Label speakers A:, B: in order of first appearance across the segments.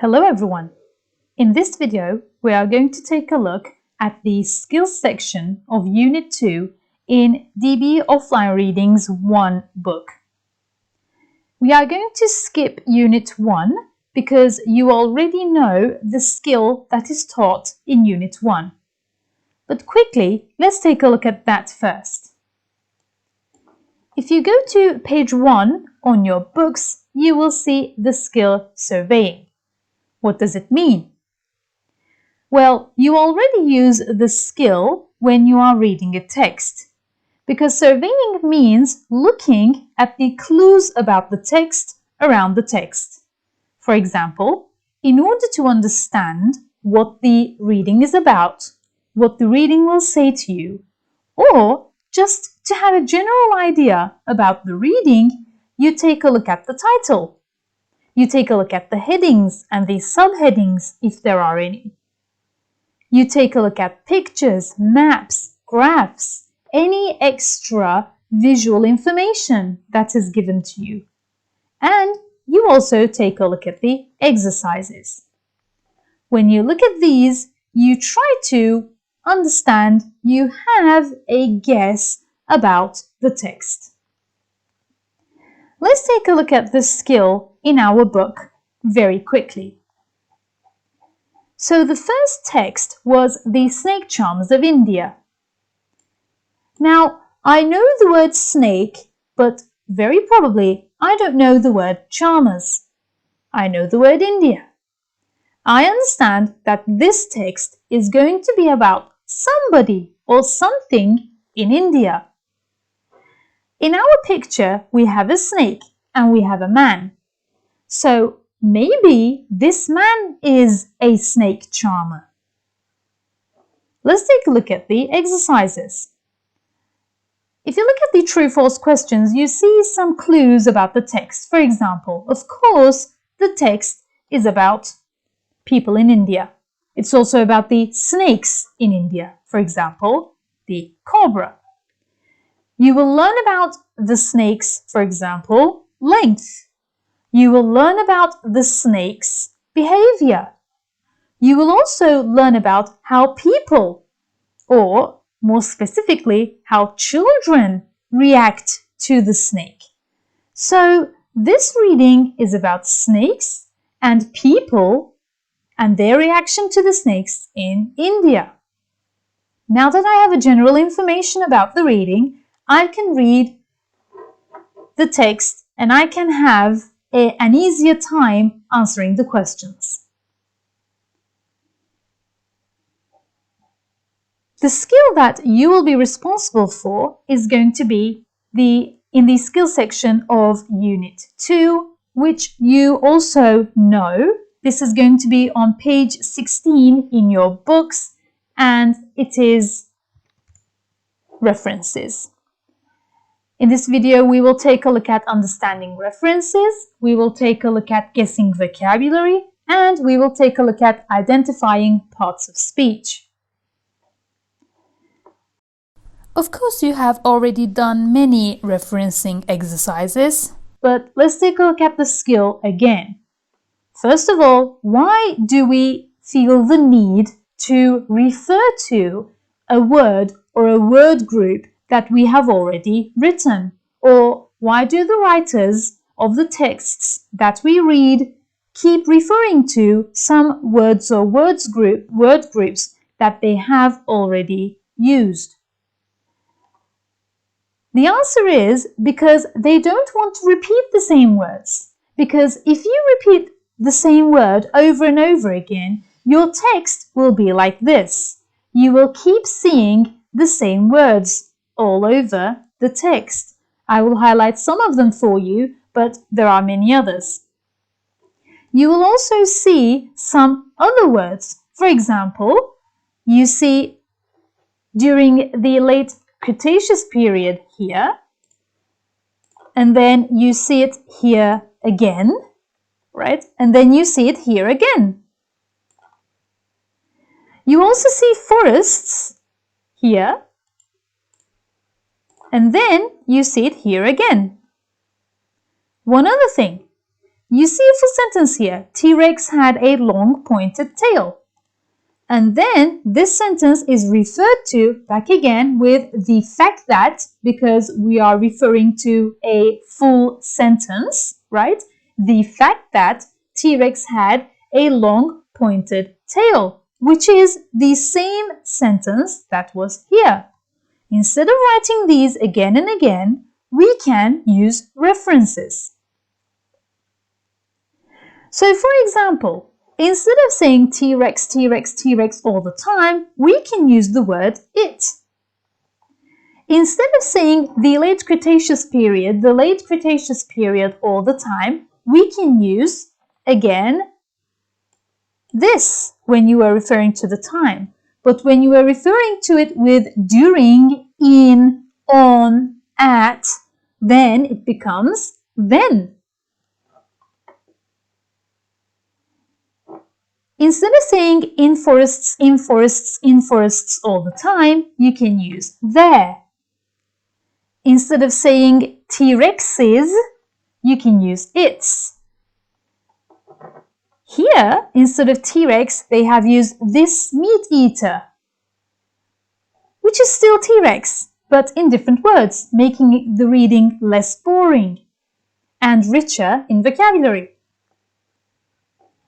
A: Hello everyone! In this video, we are going to take a look at the skills section of Unit 2 in DB Offline Reading's 1 book. We are going to skip Unit 1 because you already know the skill that is taught in Unit 1. But quickly, let's take a look at that first. If you go to page 1 on your books, you will see the skill surveying. What does it mean? Well, you already use the skill when you are reading a text, because surveying means looking at the clues about the text around the text. For example, in order to understand what the reading is about, what the reading will say to you, or just to have a general idea about the reading, you take a look at the title. You take a look at the headings and the subheadings if there are any. You take a look at pictures, maps, graphs, any extra visual information that is given to you. And you also take a look at the exercises. When you look at these, you try to understand, you have a guess about the text. Let's take a look at this skill in our book very quickly. So the first text was the snake charms of India. Now, I know the word snake, but very probably I don't know the word charmers. I know the word India. I understand that this text is going to be about somebody or something in India. In our picture, we have a snake and we have a man. So maybe this man is a snake charmer. Let's take a look at the exercises. If you look at the true-false questions, you see some clues about the text. For example, of course, the text is about people in India. It's also about the snakes in India. For example, the cobra. You will learn about the snake's, for example, length. You will learn about the snake's behavior. You will also learn about how people, or more specifically, how children react to the snake. So this reading is about snakes and people and their reaction to the snakes in India. Now that I have a general information about the reading, I can read the text and I can have an easier time answering the questions. The skill that you will be responsible for is going to be in the skill section of Unit 2, which you also know. This is going to be on page 16 in your books, and it is references. In this video, we will take a look at understanding references, we will take a look at guessing vocabulary, and we will take a look at identifying parts of speech. Of course, you have already done many referencing exercises, but let's take a look at the skill again. First of all, why do we feel the need to refer to a word or a word group that we have already written? Or why do the writers of the texts that we read keep referring to some words or word groups that they have already used? The answer is because they don't want to repeat the same words. Because if you repeat the same word over and over again, your text will be like this. You will keep seeing the same words all over the text. I will highlight some of them for you, but there are many others. You will also see some other words. For example, you see during the late Cretaceous period here, and then you see it here again, right? And then you see it here again. You also see forests here, and then you see it here again. One other thing, You see a full sentence here. T-Rex had a long pointed tail. And then this sentence is referred to back again with the fact that, because we are referring to a full sentence, right? The fact that T-Rex had a long pointed tail, which is the same sentence that was here. Instead of writing these again and again, we can use references. So for example, instead of saying T-Rex, T-Rex, T-Rex all the time, we can use the word it. Instead of saying the late Cretaceous period, the late Cretaceous period all the time, we can use, again, this when you are referring to the time. But when you are referring to it with during, in, on, at, then it becomes then. Instead of saying in forests, in forests, in forests all the time, you can use there. Instead of saying T-Rexes, you can use its. Here, instead of T-Rex, they have used this meat eater, which is still T-Rex, but in different words, making the reading less boring and richer in vocabulary.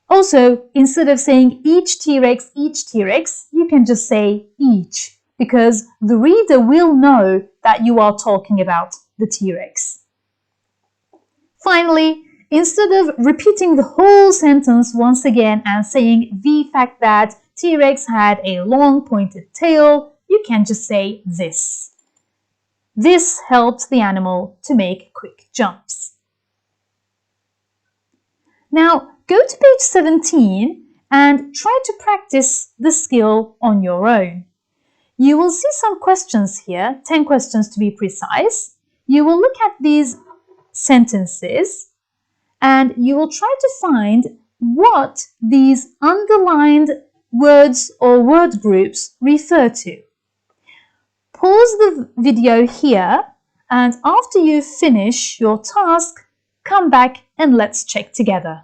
A: Also, instead of saying each T-Rex, you can just say each, because the reader will know that you are talking about the T-Rex. Finally, instead of repeating the whole sentence once again and saying the fact that T-Rex had a long pointed tail, you can just say this. This helped the animal to make quick jumps. Now, go to page 17 and try to practice the skill on your own. You will see some questions here, 10 questions to be precise. You will look at these sentences and you will try to find what these underlined words or word groups refer to. Pause the video here and after you finish your task, come back and let's check together.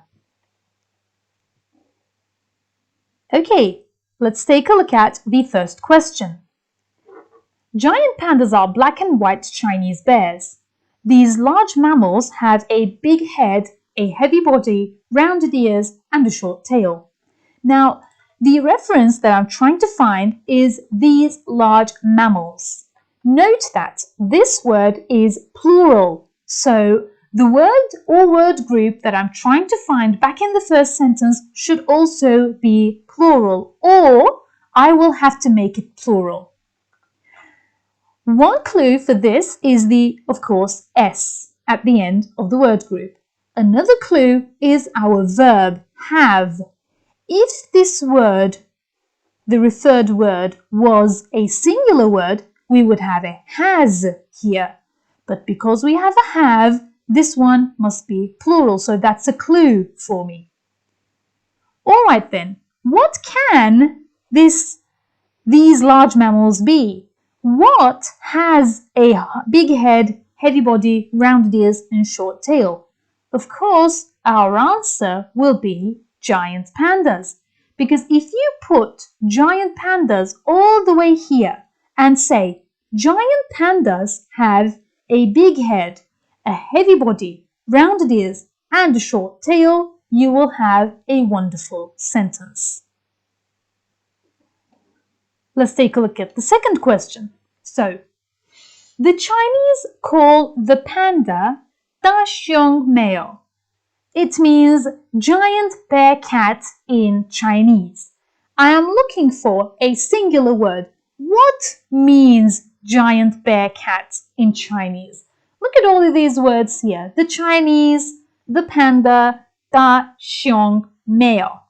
A: Okay, let's take a look at the first question. Giant pandas are black and white Chinese bears. These large mammals have a big head, a heavy body, rounded ears, and a short tail. Now, the reference that I'm trying to find is these large mammals. Note that this word is plural, so the word or word group that I'm trying to find back in the first sentence should also be plural, or I will have to make it plural. One clue for this is the, of course, S at the end of the word group. Another clue is our verb, have. If this word, the referred word, was a singular word, we would have a has here. But because we have a have, this one must be plural, so that's a clue for me. All right then, what can these large mammals be? What has a big head, heavy body, rounded ears, and short tail? Of course, our answer will be giant pandas. Because if you put giant pandas all the way here and say, giant pandas have a big head, a heavy body, rounded ears, and a short tail, you will have a wonderful sentence. Let's take a look at the second question. So, the Chinese call the panda Da Xiong Meo. It means giant bear cat in Chinese. I am looking for a singular word. What means giant bear cat in Chinese? Look at all of these words here. The Chinese, the panda, Da Xiong Meo.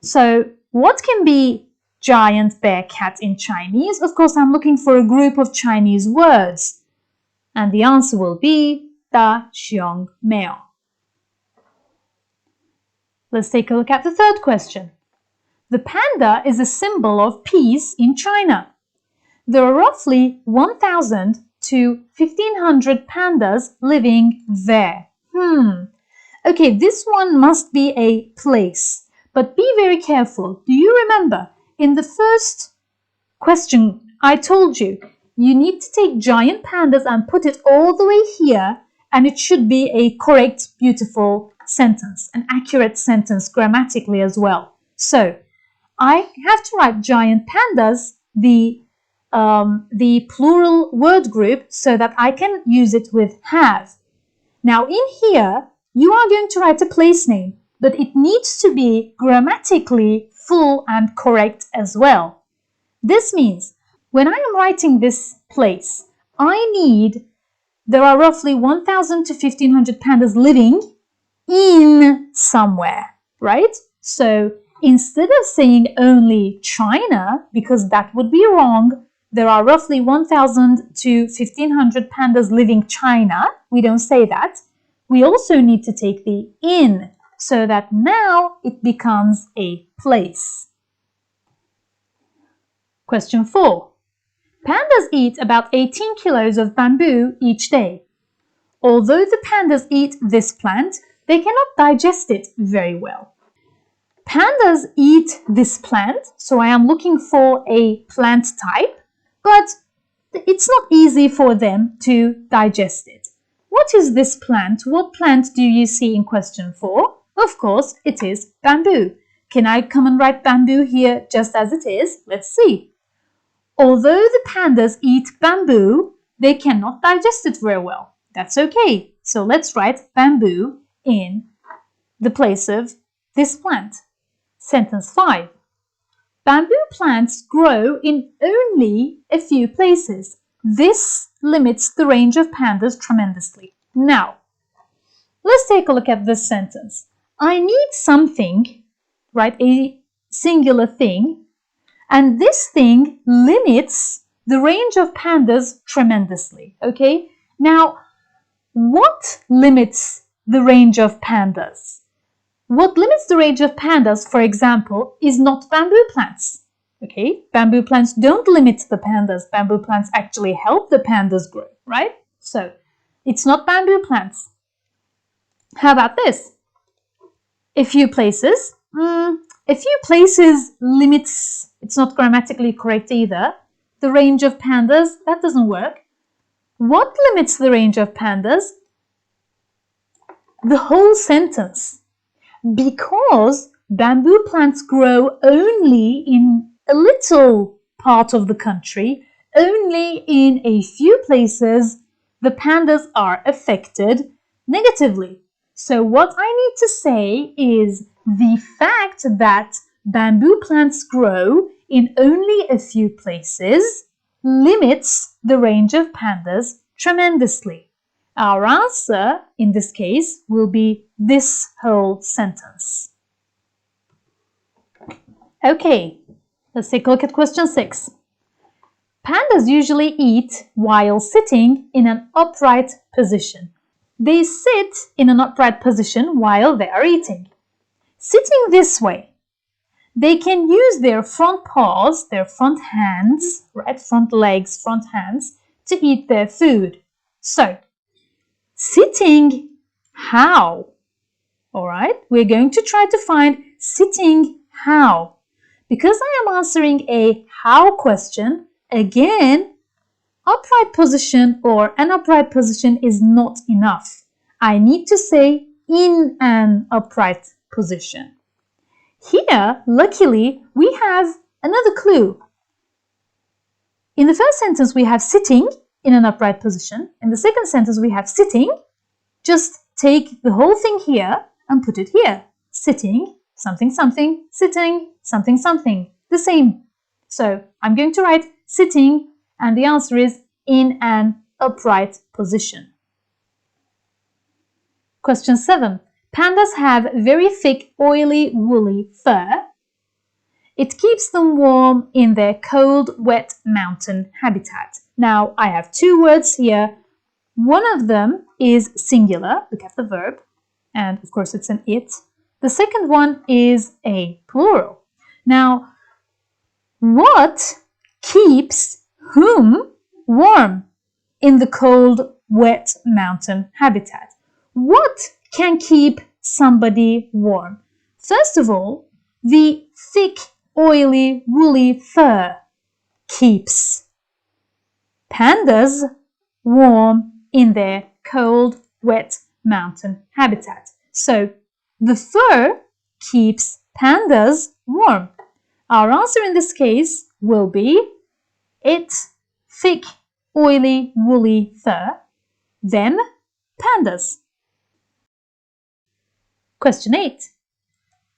A: So, what can be giant bear cat in Chinese? Of course, I'm looking for a group of Chinese words. And the answer will be Da Xiong Meo. Let's take a look at the third question. The panda is a symbol of peace in China. There are roughly 1,000 to 1,500 pandas living there. Okay, this one must be a place, but be very careful. Do you remember in the first question I told you, you need to take giant pandas and put it all the way here, and it should be a correct, beautiful sentence, an accurate sentence grammatically as well. So I have to write giant pandas, the plural word group, so that I can use it with have. Now in here, you are going to write a place name, but it needs to be grammatically full and correct as well. This means when I am writing this place, there are roughly 1,000 to 1,500 pandas living in somewhere, right? So instead of saying only China, because that would be wrong, there are roughly 1,000 to 1,500 pandas living China. We don't say that. We also need to take the in, so that now it becomes a place. Question 4. Pandas eat about 18 kilos of bamboo each day. Although the pandas eat this plant, they cannot digest it very well. Pandas eat this plant, so I am looking for a plant type, but it's not easy for them to digest it. What is this plant? What plant do you see in question 4? Of course, it is bamboo. Can I come and write bamboo here just as it is? Let's see. Although the pandas eat bamboo, they cannot digest it very well. That's okay. So let's write bamboo in the place of this plant. Sentence 5. Bamboo plants grow in only a few places. This limits the range of pandas tremendously. Now, let's take a look at this sentence. I need something, right, a singular thing, and this thing limits the range of pandas tremendously, okay? Now, what limits the range of pandas? What limits the range of pandas, for example, is not bamboo plants. Okay, bamboo plants don't limit the pandas. Bamboo plants actually help the pandas grow, right? So, it's not bamboo plants. How about this? A few places. A few places limits, it's not grammatically correct either. The range of pandas, that doesn't work. What limits the range of pandas? The whole sentence. Because bamboo plants grow only in a little part of the country, only in a few places, the pandas are affected negatively. So what I need to say is the fact that bamboo plants grow in only a few places limits the range of pandas tremendously. Our answer, in this case, will be this whole sentence. Okay, let's take a look at question 6. Pandas usually eat while sitting in an upright position. They sit in an upright position while they are eating. Sitting this way, they can use their front paws, their front hands, right, front legs, front hands, to eat their food. So, sitting how? All right, we're going to try to find sitting how. Because I am answering a how question, again, upright position or an upright position is not enough. I need to say in an upright position. Here, luckily, we have another clue. In the first sentence, we have sitting in an upright position. In the second sentence, we have sitting. Just take the whole thing here and put it here. Sitting, something, something, sitting, something, something. The same. So I'm going to write sitting, and the answer is in an upright position. Question 7. Pandas have very thick, oily, woolly fur. It keeps them warm in their cold, wet mountain habitat. Now, I have two words here. One of them is singular. Look at the verb. And, of course, it's an it. The second one is a plural. Now, what keeps whom warm in the cold, wet mountain habitat? What can keep somebody warm. First of all, the thick, oily, woolly fur keeps pandas warm in their cold, wet mountain habitat. So the fur keeps pandas warm. Our answer in this case will be its thick, oily, woolly fur, them pandas. Question 8.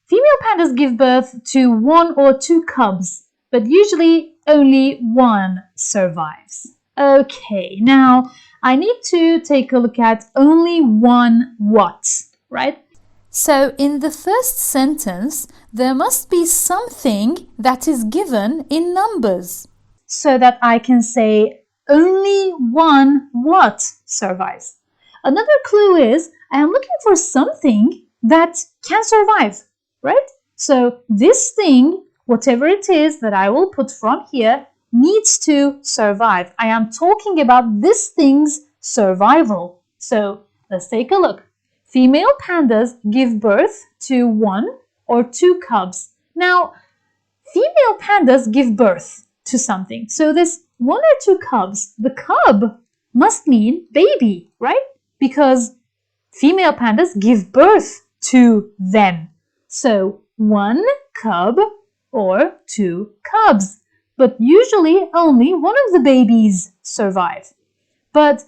A: Female pandas give birth to 1 or 2 cubs, but usually only one survives. Okay, now I need to take a look at only one what, right? So in the first sentence, there must be something that is given in numbers, so that I can say only one what survives. Another clue is I am looking for something that can survive, right? So this thing, whatever it is that I will put from here, needs to survive. I am talking about this thing's survival. So let's take a look. Female pandas give birth to 1 or 2 cubs. Now, female pandas give birth to something. So this 1 or 2 cubs, the cub must mean baby, right? Because female pandas give birth to them. So 1 cub or 2 cubs. But usually only one of the babies survive. But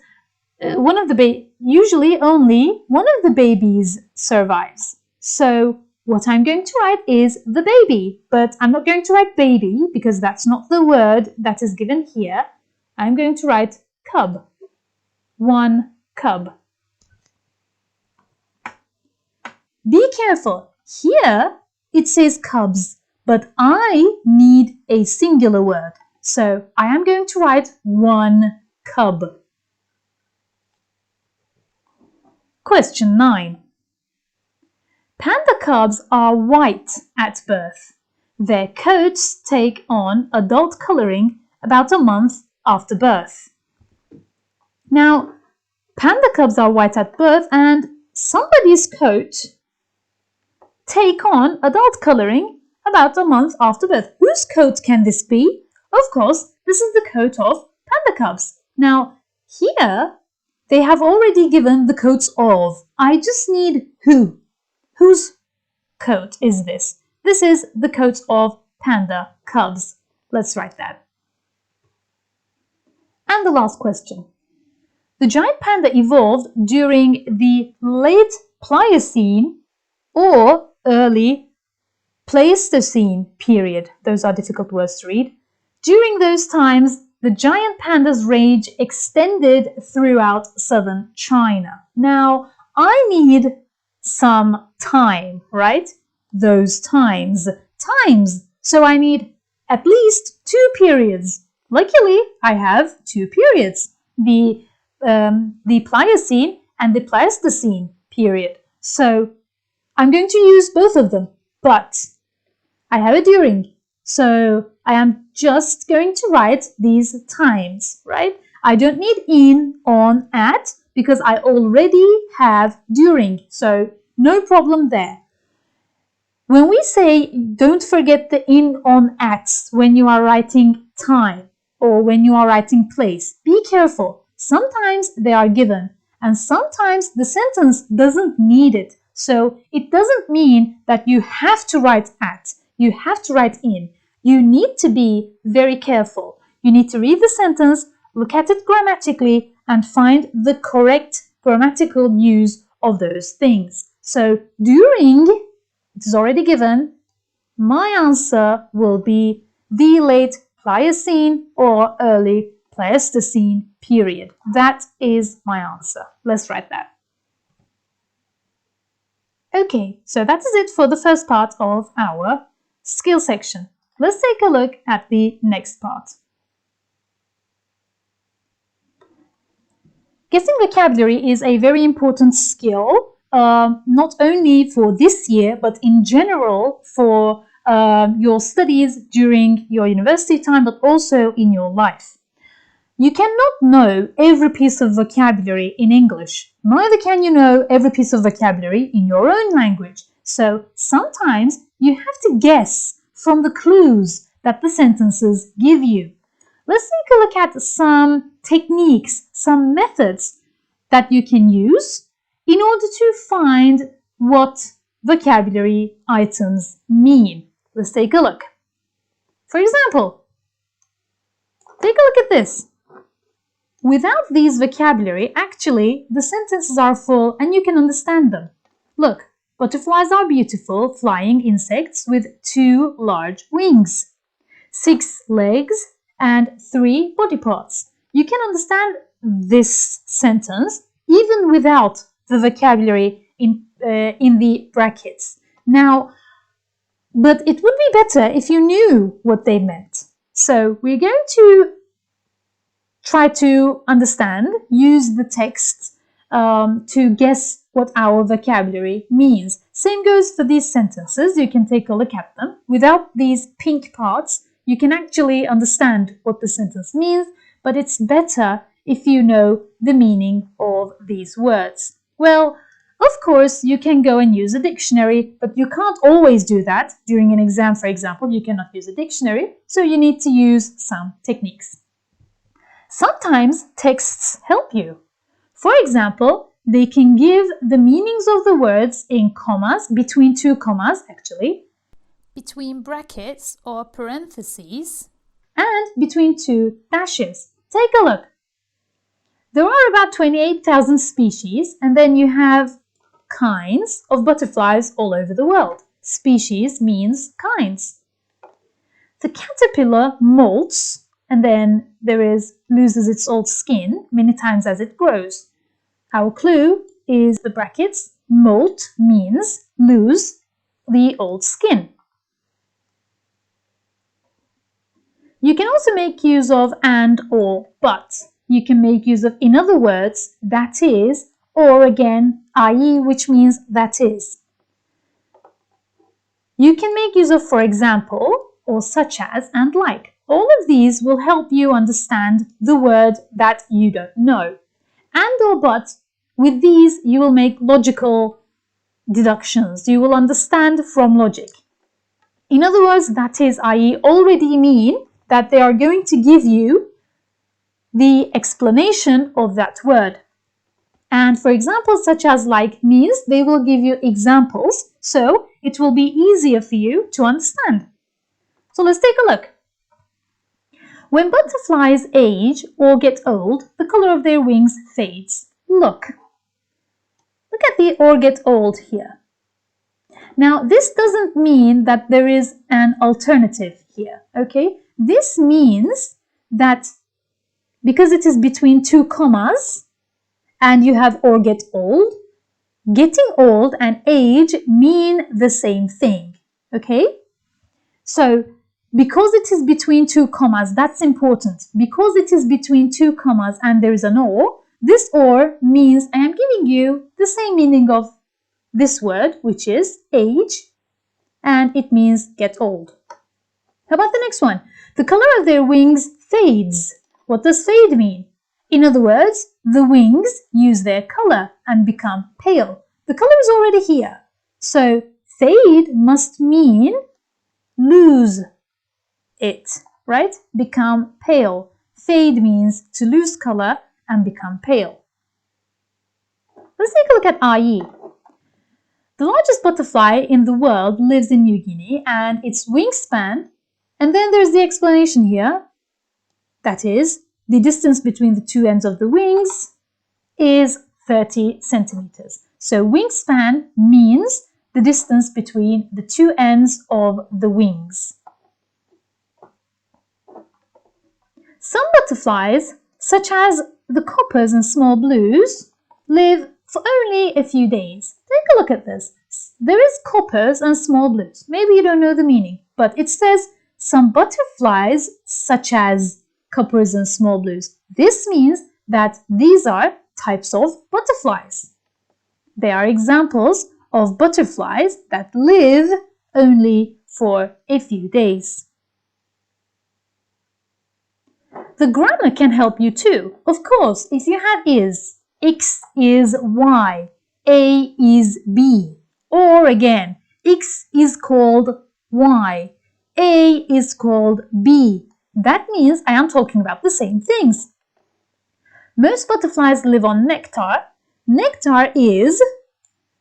A: usually only one of the babies survives. So what I'm going to write is the baby, but I'm not going to write baby because that's not the word that is given here. I'm going to write cub. 1 cub. Be careful. Here it says cubs, but I need a singular word. So I am going to write 1 cub. Question 9. Panda cubs are white at birth. Their coats take on adult coloring about a month after birth. Now, panda cubs are white at birth and somebody's coat take on adult coloring about a month after birth. Whose coat can this be? Of course, this is the coat of panda cubs. Now, here they have already given the coats of. I just need who. Whose coat is this? This is the coat of panda cubs. Let's write that. And the last question. The giant panda evolved during the late Pliocene or early Pleistocene period. Those are difficult words to read. During those times, the giant panda's range extended throughout southern China. Now, I need some time, right? Those times. So I need at least 2 periods. Luckily, I have 2 periods. The Pliocene and the Pleistocene period. So I'm going to use both of them, but I have a during. So I am just going to write these times, right? I don't need in, on, at, because I already have during. So no problem there. When we say don't forget the in, on, at when you are writing time or when you are writing place, be careful. Sometimes they are given and sometimes the sentence doesn't need it. So it doesn't mean that you have to write at. You have to write in. You need to be very careful. You need to read the sentence, look at it grammatically, and find the correct grammatical use of those things. So during, it is already given, my answer will be the late Pliocene or early Pleistocene period. That is my answer. Let's write that. Okay, so that is it for the first part of our skill section. Let's take a look at the next part. Guessing vocabulary is a very important skill, not only for this year, but in general for your studies during your university time, but also in your life. You cannot know every piece of vocabulary in English. Neither can you know every piece of vocabulary in your own language. So sometimes you have to guess from the clues that the sentences give you. Let's take a look at some techniques, some methods that you can use in order to find what vocabulary items mean. Let's take a look. For example, take a look at this. Without these vocabulary, actually, the sentences are full and you can understand them. Look, butterflies are beautiful, flying insects with 2 large wings, 6 legs, and 3 body parts. You can understand this sentence even without the vocabulary in the brackets. Now, but it would be better if you knew what they meant. So we're going to try to understand, use the text to guess what our vocabulary means. Same goes for these sentences. You can take a look at them. Without these pink parts, you can actually understand what the sentence means, but it's better if you know the meaning of these words. Well, of course, you can go and use a dictionary, but you can't always do that. During an exam, for example, you cannot use a dictionary, so you need to use some techniques. Sometimes texts help you. For example, they can give the meanings of the words in commas, between 2 commas actually, between brackets or parentheses, and between 2 dashes. Take a look. There are about 28,000 species, and then you have kinds of butterflies all over the world. Species means kinds. The caterpillar molts, and then loses its old skin many times as it grows. Our clue is the brackets. Molt means lose the old skin. You can also make use of and, or, but. You can make use of, in other words, that is, or again, i.e., which means that is. You can make use of, for example, or such as, and like. All of these will help you understand the word that you don't know. And or but, with these you will make logical deductions. You will understand from logic. In other words, that is, i.e., already mean that they are going to give you the explanation of that word. And for example, such as like means they will give you examples, so it will be easier for you to understand. So let's take a look. When butterflies age or get old, the color of their wings fades. Look at the or get old here. Now, this doesn't mean that there is an alternative here, okay? This means that because it is between 2 commas and you have or get old, getting old and age mean the same thing, okay? So, because it is between 2 commas, that's important. Because it is between 2 commas and there is an or, this or means I am giving you the same meaning of this word, which is age, and it means get old. How about the next one? The color of their wings fades. What does fade mean? In other words, the wings lose their color and become pale. The color is already here. So fade must mean lose it, right? Become pale. Fade means to lose color and become pale. Let's take a look at IE. The largest butterfly in the world lives in New Guinea and its wingspan, and then there's the explanation here. That is, the distance between the 2 ends of the wings is 30 centimeters. So wingspan means the distance between the 2 ends of the wings. Some butterflies, such as the coppers and small blues, live for only a few days. Take a look at this. There is coppers and small blues. Maybe you don't know the meaning, but it says some butterflies, such as coppers and small blues. This means that these are types of butterflies. They are examples of butterflies that live only for a few days. The grammar can help you too. Of course, if you have is, X is Y, A is B. Or again, X is called Y, A is called B. That means I am talking about the same things. Most butterflies live on nectar. Nectar is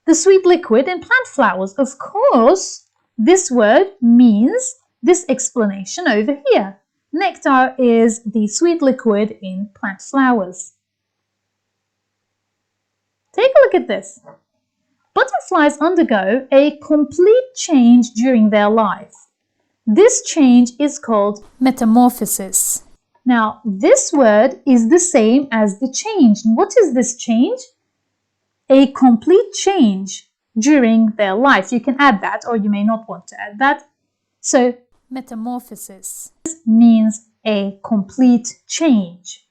A: the sweet liquid in plant flowers. Of course, this word means this explanation over here. Nectar is the sweet liquid in plant flowers. Take a look at this. Butterflies undergo a complete change during their life. This change is called metamorphosis. Now, this word is the same as the change. What is this change? A complete change during their life. You can add that, or you may not want to add that. So, metamorphosis means a complete change.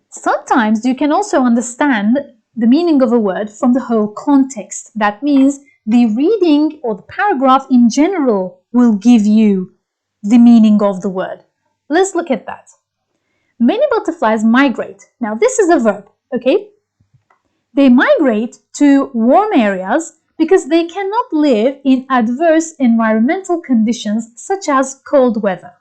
A: Sometimes you can also understand the meaning of a word from the whole context. That means the reading or the paragraph in general will give you the meaning of the word. Let's look at that. Many butterflies migrate. Now this is a verb, okay? They migrate to warm areas because they cannot live in adverse environmental conditions such as cold weather.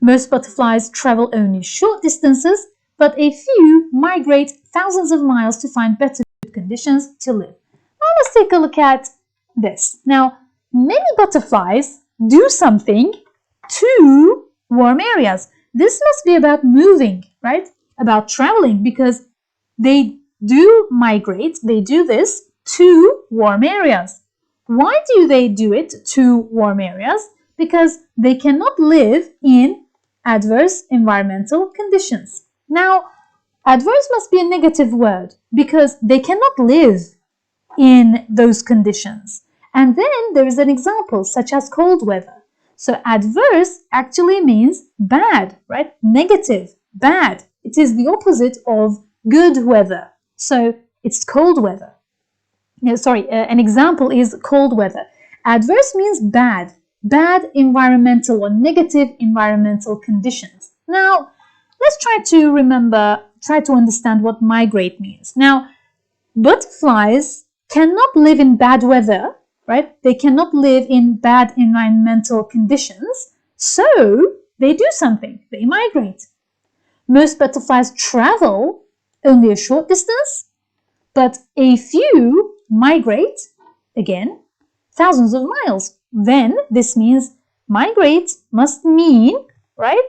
A: Most butterflies travel only short distances, but a few migrate thousands of miles to find better conditions to live. Now let's take a look at this. Now, many butterflies do something to warm areas. This must be about moving, right? About traveling, because they do migrate, they do this to warm areas. Why do they do it to warm areas? Because they cannot live in adverse environmental conditions. Now, adverse must be a negative word because they cannot live in those conditions. And then there is an example such as cold weather. So adverse actually means bad, right? Negative, bad. It is the opposite of good weather. So it's cold weather. An example is cold weather. Adverse means bad, bad environmental or negative environmental conditions. Now, let's try to understand what migrate means. Now, butterflies cannot live in bad weather, right? They cannot live in bad environmental conditions, so they do something. They migrate. Most butterflies travel only a short distance, but a few migrate, again, thousands of miles. Then this means migrate must mean, right,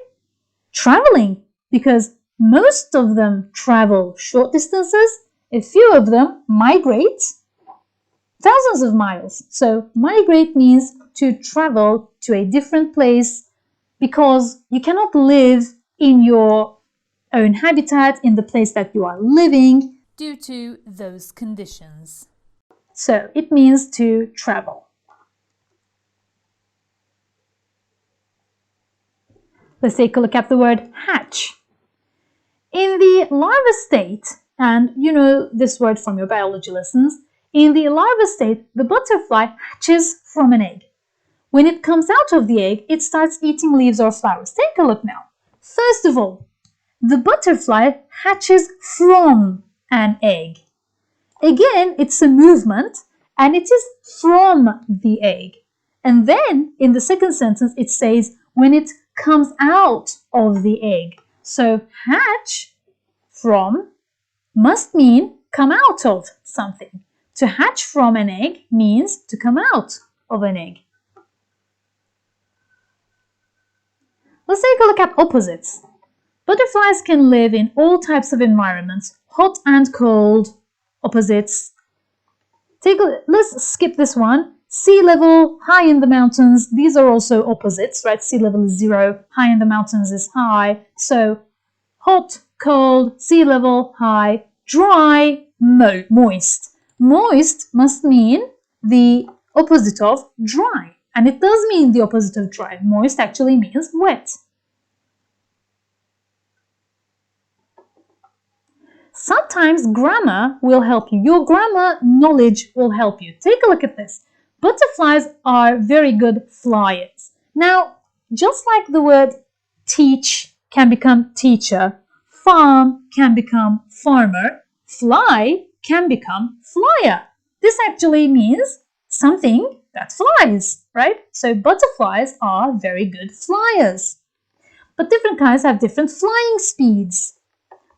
A: traveling, because most of them travel short distances, a few of them migrate thousands of miles. So migrate means to travel to a different place because you cannot live in your own habitat, in the place that you are living, due to those conditions. So it means to travel. Let's take a look at the word hatch. In the larva state, and you know this word from your biology lessons, in the larva state, the butterfly hatches from an egg. When it comes out of the egg, it starts eating leaves or flowers. Take a look now. First of all, the butterfly hatches from an egg. Again, it's a movement, and it is from the egg. And then, in the second sentence, it says, when it comes out of the egg. So, hatch from must mean come out of something. To hatch from an egg means to come out of an egg. Let's take a look at opposites. Butterflies can live in all types of environments, hot and cold, opposites. Let's skip this one. Sea level, high in the mountains, these are also opposites, right? Sea level is 0, high in the mountains is high. So hot, cold, sea level, high, dry, moist. Moist must mean the opposite of dry. And it does mean the opposite of dry. Moist actually means wet. Sometimes grammar will help you. Your grammar knowledge will help you. Take a look at this. Butterflies are very good flyers. Now, just like the word teach can become teacher, farm can become farmer, fly can become flyer. This actually means something that flies, right? So butterflies are very good flyers. But different kinds have different flying speeds.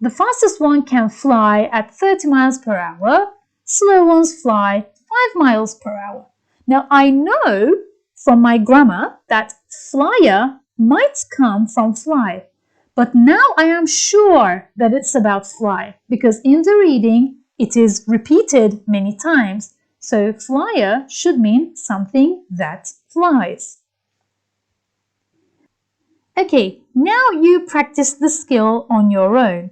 A: The fastest one can fly at 30 miles per hour. Slow ones fly 5 miles per hour. Now, I know from my grammar that flyer might come from fly, but now I am sure that it's about fly because in the reading it is repeated many times. So flyer should mean something that flies. Okay, now you practice the skill on your own.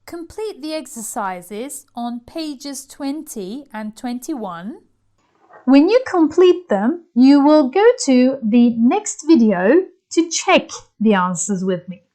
A: Complete the exercises on pages 20 and 21. When you complete them, you will go to the next video to check the answers with me.